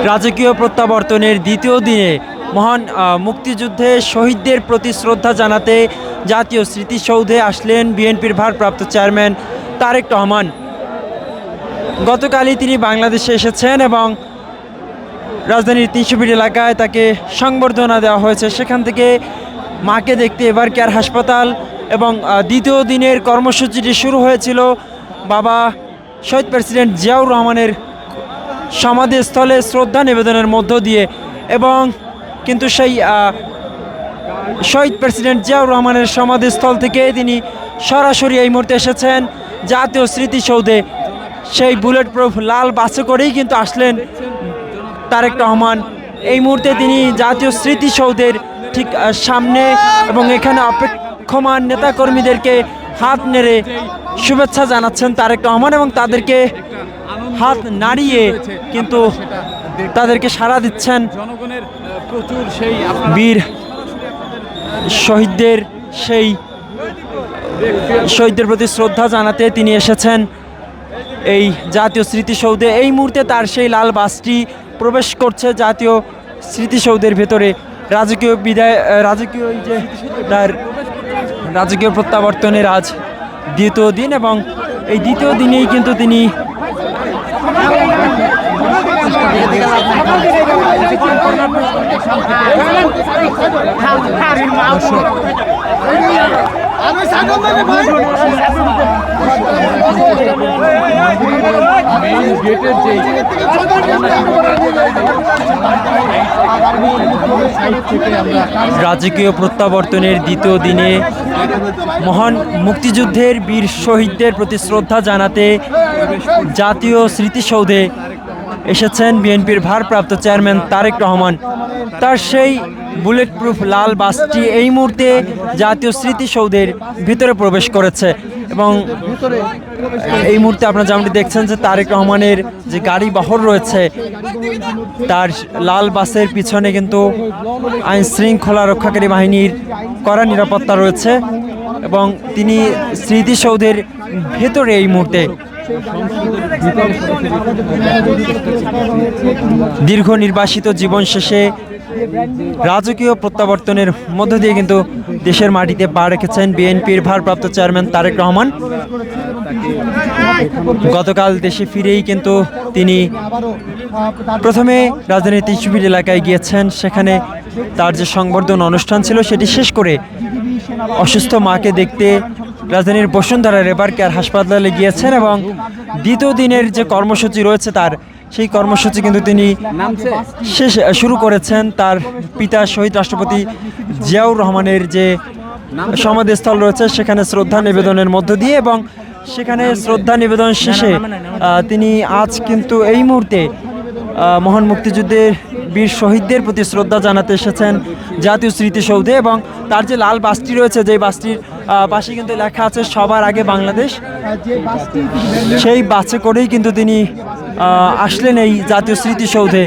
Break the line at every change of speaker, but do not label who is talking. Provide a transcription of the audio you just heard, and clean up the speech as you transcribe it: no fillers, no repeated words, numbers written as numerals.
রাজকীয় প্রত্যাবর্তনের দ্বিতীয় দিনে মহান মুক্তিযুদ্ধে শহীদদের প্রতি শ্রদ্ধা জানাতে জাতীয় স্মৃতিসৌধে আসলেন বিএনপির ভারপ্রাপ্ত চেয়ারম্যান তারেক রহমান। গতকালই তিনি বাংলাদেশে এসেছেন এবং রাজধানীর ৩০০ ফিট এলাকায় তাকে সংবর্ধনা দেওয়া হয়েছে। সেখান থেকে মাকে দেখতে এবার কেয়ার হাসপাতাল এবং দ্বিতীয় দিনের কর্মসূচিটি শুরু হয়েছিল বাবা শহীদ প্রেসিডেন্ট জিয়াউর রহমানের সমাধিস্থলে শ্রদ্ধা নিবেদনের মধ্য দিয়ে, এবং কিন্তু সেই শহীদ প্রেসিডেন্ট জিয়াউর রহমানের সমাধিস্থল থেকে তিনি সরাসরি এই মুহূর্তে এসেছেন জাতীয় স্মৃতিসৌধে। সেই বুলেট প্রুফ লাল বাসে করেই কিন্তু আসলেন তারেক রহমান। এই মুহূর্তে তিনি জাতীয় স্মৃতিসৌধের ঠিক সামনে এবং এখানে অপেক্ষমান নেতাকর্মীদেরকে হাত নেড়ে শুভেচ্ছা জানাচ্ছেন তারেক রহমান এবং তাদেরকে হাত নাড়িয়ে কিন্তু তাদেরকে সাড়া দিচ্ছেন। বীর শহীদদের প্রতি শ্রদ্ধা জানাতে তিনি এসেছেন এই জাতীয় স্মৃতিসৌধে। এই মুহূর্তে তার সেই লাল বাসটি প্রবেশ করছে জাতীয় স্মৃতিসৌধের ভেতরে। রাজকীয় প্রত্যাবর্তনের আজ দ্বিতীয় দিন এবং এই দ্বিতীয় দিনেই কিন্তু তিনি রাজকীয় প্রত্যাবর্তনের দ্বিতীয় দিনে মহান মুক্তিযুদ্ধের বীর শহীদদের প্রতি শ্রদ্ধা জানাতে জাতীয় স্মৃতিসৌধে এসেছেন বিএনপির ভারপ্রাপ্ত চেয়ারম্যান তারেক রহমান। তার সেই বুলেট প্রুফ লাল বাসটি এই মুহূর্তে জাতীয় স্মৃতিসৌধের ভিতরে প্রবেশ করেছে এবং এই মুহূর্তে আপনারা যেমনটি দেখছেন যে তারেক রহমানের যে গাড়ি বহর রয়েছে তার লাল বাসের পিছনে কিন্তু আইন শৃঙ্খলা রক্ষাকারী বাহিনীর কড়া নিরাপত্তা রয়েছে এবং তিনি স্মৃতিসৌধের ভেতরে এই মুহূর্তে দীর্ঘ নির্বাসিত জীবন শেষে রাজকীয় প্রত্যাবর্তনের মধ্য দিয়ে কিন্তু দেশের মাটিতে পা রেখেছেন বিএনপির ভারপ্রাপ্ত চেয়ারম্যান তারেক রহমান। গতকাল দেশে ফিরেই কিন্তু তিনি প্রথমে রাজধানীর ৩০০ ফিট এলাকায় গিয়েছেন। সেখানে তার যে সংবর্ধনা অনুষ্ঠান ছিল সেটি শেষ করে অসুস্থ মাকে দেখতে রাজধানীর বসুন্ধরা রেবার কেয়ার হাসপাতালে গিয়েছেন এবং দ্বিতীয় দিনের যে কর্মসূচি রয়েছে তার সেই কর্মসূচি কিন্তু তিনি শুরু করেছেন তার পিতা শহীদ রাষ্ট্রপতি জিয়াউর রহমানের যে সমাধিস্থল রয়েছে সেখানে শ্রদ্ধা নিবেদনের মধ্য দিয়ে, এবং সেখানে শ্রদ্ধা নিবেদন শেষে তিনি আজ কিন্তু এই মুহূর্তে মহান মুক্তিযুদ্ধের বীর শহীদদের প্রতি শ্রদ্ধা জানাতে এসেছেন জাতীয় স্মৃতিসৌধে এবং তার যে লাল বাসটি রয়েছে যে বাসটির পাশে কিন্তু লেখা আছে সবার আগে বাংলাদেশ, সেই বাসে করেই কিন্তু তিনি আসলেন এই জাতীয় স্মৃতিসৌধে।